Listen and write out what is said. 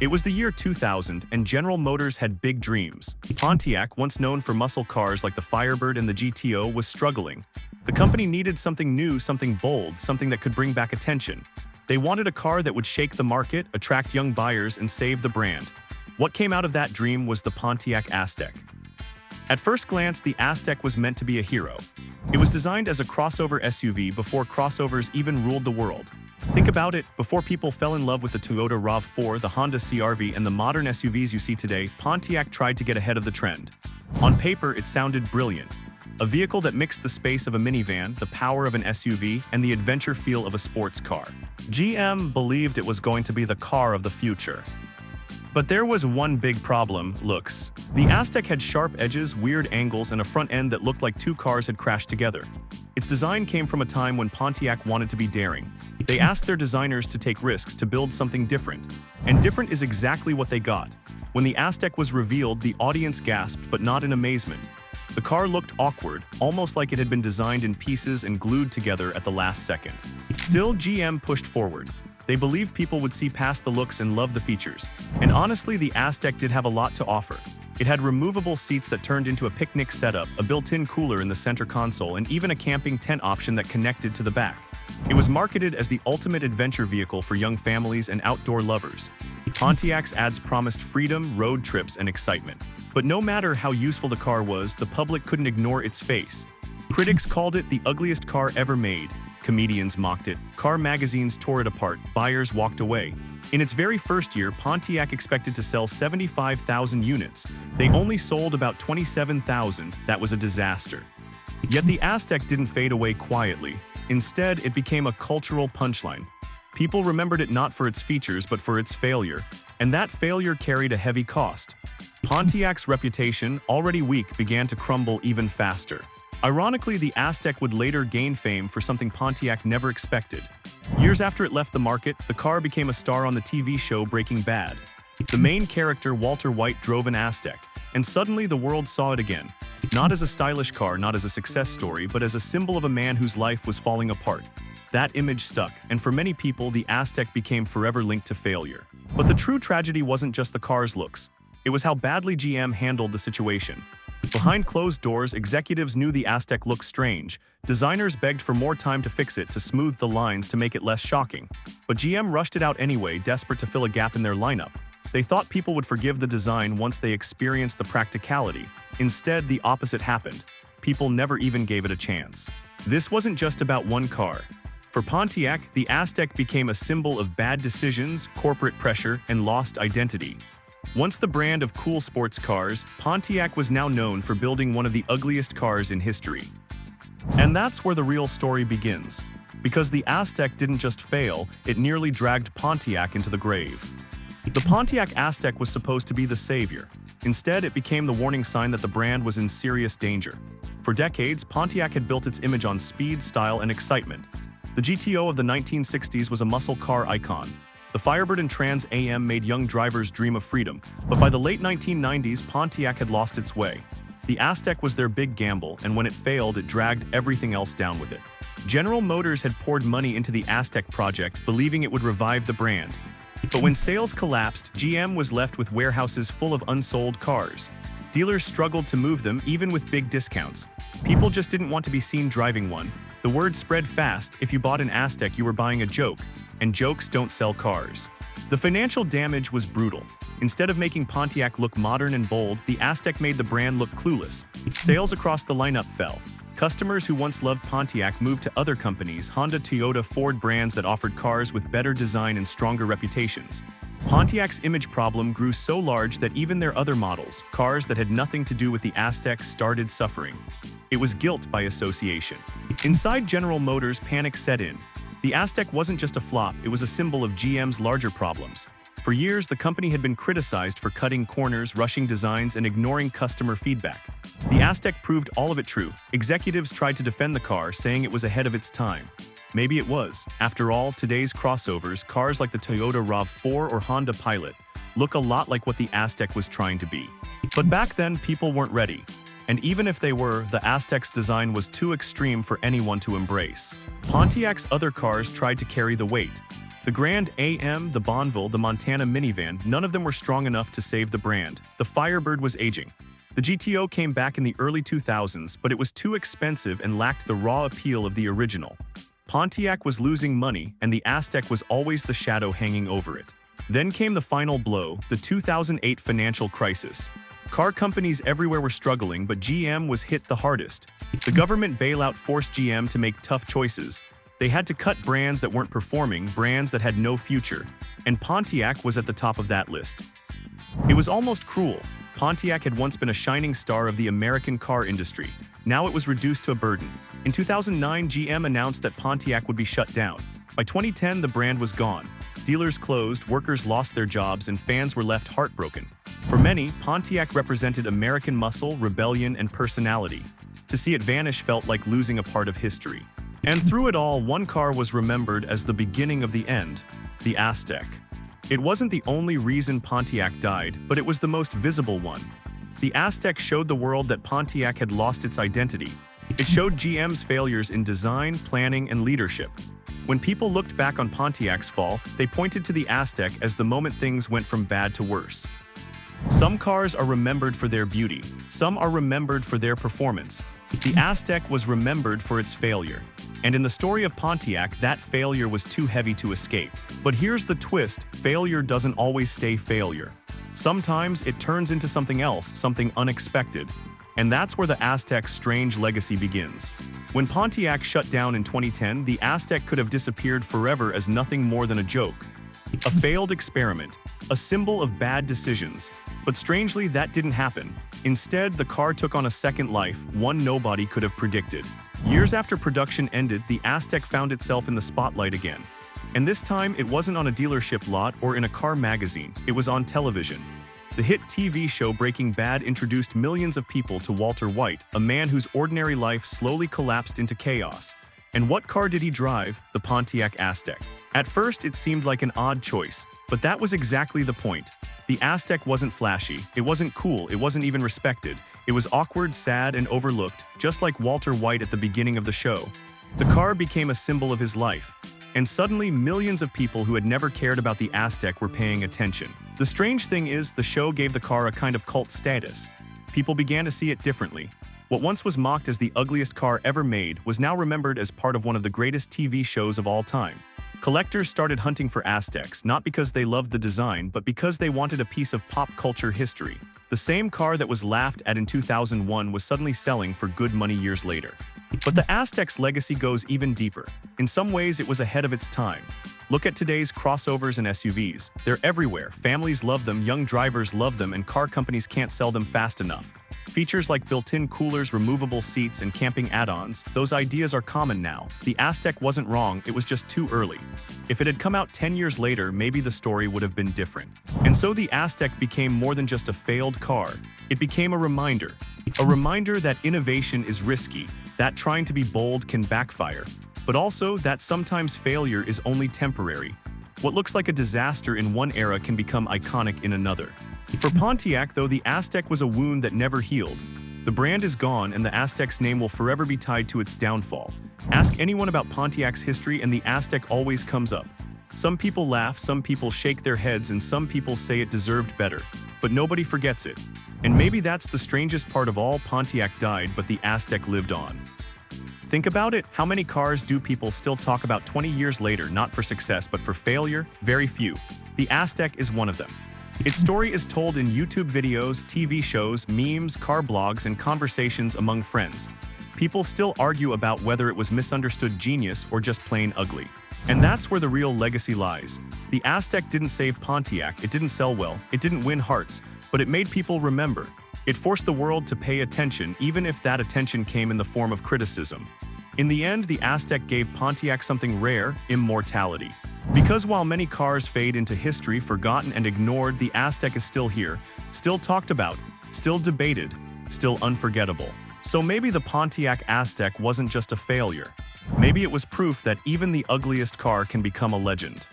It was the year 2000, and General Motors had big dreams. Pontiac, once known for muscle cars like the Firebird and the GTO, was struggling. The company needed something new, something bold, something that could bring back attention. They wanted a car that would shake the market, attract young buyers, and save the brand. What came out of that dream was the Pontiac Aztek. At first glance, the Aztek was meant to be a hero. It was designed as a crossover SUV before crossovers even ruled the world. Think about it, before people fell in love with the Toyota RAV4, the Honda CR-V, and the modern SUVs you see today, Pontiac tried to get ahead of the trend. On paper, it sounded brilliant. A vehicle that mixed the space of a minivan, the power of an SUV, and the adventure feel of a sports car. GM believed it was going to be the car of the future. But there was one big problem: looks. The Aztek had sharp edges, weird angles, and a front end that looked like two cars had crashed together. Its design came from a time when Pontiac wanted to be daring. They asked their designers to take risks, to build something different. And different is exactly what they got. When the Aztek was revealed, the audience gasped, but not in amazement. The car looked awkward, almost like it had been designed in pieces and glued together at the last second. Still, GM pushed forward. They believed people would see past the looks and love the features. And honestly, the Aztek did have a lot to offer. It had removable seats that turned into a picnic setup, a built-in cooler in the center console, and even a camping tent option that connected to the back. It was marketed as the ultimate adventure vehicle for young families and outdoor lovers. Pontiac's ads promised freedom, road trips, and excitement. But no matter how useful the car was, the public couldn't ignore its face. Critics called it the ugliest car ever made. Comedians mocked it. Car magazines tore it apart. Buyers walked away. In its very first year, Pontiac expected to sell 75,000 units. They only sold about 27,000. That was a disaster. Yet the Aztek didn't fade away quietly. Instead, it became a cultural punchline. People remembered it not for its features, but for its failure. And that failure carried a heavy cost. Pontiac's reputation, already weak, began to crumble even faster. Ironically, the Aztek would later gain fame for something Pontiac never expected. Years after it left the market, the car became a star on the TV show Breaking Bad. The main character, Walter White, drove an Aztek, and suddenly the world saw it again. Not as a stylish car, not as a success story, but as a symbol of a man whose life was falling apart. That image stuck, and for many people, the Aztek became forever linked to failure. But the true tragedy wasn't just the car's looks. It was how badly GM handled the situation. Behind closed doors, executives knew the Aztek looked strange. Designers begged for more time to fix it, to smooth the lines, to make it less shocking. But GM rushed it out anyway, desperate to fill a gap in their lineup. They thought people would forgive the design once they experienced the practicality. Instead, the opposite happened. People never even gave it a chance. This wasn't just about one car. For Pontiac, the Aztek became a symbol of bad decisions, corporate pressure, and lost identity. Once the brand of cool sports cars, Pontiac was now known for building one of the ugliest cars in history. And that's where the real story begins. Because the Aztek didn't just fail, it nearly dragged Pontiac into the grave. The Pontiac Aztek was supposed to be the savior. Instead, it became the warning sign that the brand was in serious danger. For decades, Pontiac had built its image on speed, style, and excitement. The GTO of the 1960s was a muscle car icon. The Firebird and Trans Am made young drivers dream of freedom, but by the late 1990s, Pontiac had lost its way. The Aztek was their big gamble, and when it failed, it dragged everything else down with it. General Motors had poured money into the Aztek project, believing it would revive the brand. But when sales collapsed, GM was left with warehouses full of unsold cars. Dealers struggled to move them, even with big discounts. People just didn't want to be seen driving one. The word spread fast: if you bought an Aztek, you were buying a joke. And jokes don't sell cars. The financial damage was brutal. Instead of making Pontiac look modern and bold, the Aztek made the brand look clueless. Sales across the lineup fell. Customers who once loved Pontiac moved to other companies, Honda, Toyota, Ford, brands that offered cars with better design and stronger reputations. Pontiac's image problem grew so large that even their other models, cars that had nothing to do with the Aztek, started suffering. It was guilt by association. Inside General Motors, panic set in. The Aztek wasn't just a flop, it was a symbol of GM's larger problems. For years, the company had been criticized for cutting corners, rushing designs, and ignoring customer feedback. The Aztek proved all of it true. Executives tried to defend the car, saying it was ahead of its time. Maybe it was. After all, today's crossovers, cars like the Toyota RAV4 or Honda Pilot, look a lot like what the Aztek was trying to be. But back then, people weren't ready. And even if they were, the Aztek's design was too extreme for anyone to embrace. Pontiac's other cars tried to carry the weight. The Grand AM, the Bonneville, the Montana minivan, none of them were strong enough to save the brand. The Firebird was aging. The GTO came back in the early 2000s, but it was too expensive and lacked the raw appeal of the original. Pontiac was losing money, and the Aztek was always the shadow hanging over it. Then came the final blow, the 2008 financial crisis. Car companies everywhere were struggling, but GM was hit the hardest. The government bailout forced GM to make tough choices. They had to cut brands that weren't performing, brands that had no future, and Pontiac was at the top of that list. It was almost cruel. Pontiac had once been a shining star of the American car industry. Now it was reduced to a burden. In 2009, GM announced that Pontiac would be shut down. By 2010, the brand was gone. Dealers closed, workers lost their jobs, and fans were left heartbroken. For many, Pontiac represented American muscle, rebellion, and personality. To see it vanish felt like losing a part of history. And through it all, one car was remembered as the beginning of the end, the Aztek. It wasn't the only reason Pontiac died, but it was the most visible one. The Aztek showed the world that Pontiac had lost its identity. It showed GM's failures in design, planning, and leadership. When people looked back on Pontiac's fall, they pointed to the Aztek as the moment things went from bad to worse. Some cars are remembered for their beauty. Some are remembered for their performance. The Aztek was remembered for its failure. And in the story of Pontiac, that failure was too heavy to escape. But here's the twist: failure doesn't always stay failure. Sometimes it turns into something else, something unexpected. And that's where the Aztek's strange legacy begins. When Pontiac shut down in 2010, the Aztek could have disappeared forever as nothing more than a joke. A failed experiment, a symbol of bad decisions. But strangely, that didn't happen. Instead, the car took on a second life, one nobody could have predicted. Years after production ended, the Aztek found itself in the spotlight again. And this time, it wasn't on a dealership lot or in a car magazine, it was on television. The hit TV show Breaking Bad introduced millions of people to Walter White, a man whose ordinary life slowly collapsed into chaos. And what car did he drive? The Pontiac Aztek. At first, it seemed like an odd choice, but that was exactly the point. The Aztek wasn't flashy, it wasn't cool, it wasn't even respected. It was awkward, sad, and overlooked, just like Walter White at the beginning of the show. The car became a symbol of his life. And suddenly, millions of people who had never cared about the Aztek were paying attention. The strange thing is, the show gave the car a kind of cult status. People began to see it differently. What once was mocked as the ugliest car ever made was now remembered as part of one of the greatest TV shows of all time. Collectors started hunting for Azteks, not because they loved the design, but because they wanted a piece of pop culture history. The same car that was laughed at in 2001 was suddenly selling for good money years later. But the Aztek's legacy goes even deeper. In some ways, it was ahead of its time. Look at today's crossovers and SUVs. They're everywhere. Families love them, young drivers love them, and car companies can't sell them fast enough. Features like built-in coolers, removable seats, and camping add-ons, those ideas are common now. The Aztek wasn't wrong, it was just too early. If it had come out 10 years later, maybe the story would have been different. And so the Aztek became more than just a failed car. It became a reminder. A reminder that innovation is risky, that trying to be bold can backfire, but also that sometimes failure is only temporary. What looks like a disaster in one era can become iconic in another. For Pontiac, though, the Aztek was a wound that never healed. The brand is gone, and the Aztek's name will forever be tied to its downfall. Ask anyone about Pontiac's history, and the Aztek always comes up. Some people laugh, some people shake their heads, and some people say it deserved better. But nobody forgets it. And maybe that's the strangest part of all: Pontiac died, but the Aztek lived on. Think about it, how many cars do people still talk about 20 years later, not for success, but for failure? Very few. The Aztek is one of them. Its story is told in YouTube videos, TV shows, memes, car blogs, and conversations among friends. People still argue about whether it was misunderstood genius or just plain ugly. And that's where the real legacy lies. The Aztek didn't save Pontiac, it didn't sell well, it didn't win hearts, but it made people remember. It forced the world to pay attention, even if that attention came in the form of criticism. In the end, the Aztek gave Pontiac something rare: immortality. Because while many cars fade into history, forgotten and ignored, the Aztek is still here, still talked about, still debated, still unforgettable. So maybe the Pontiac Aztek wasn't just a failure. Maybe it was proof that even the ugliest car can become a legend.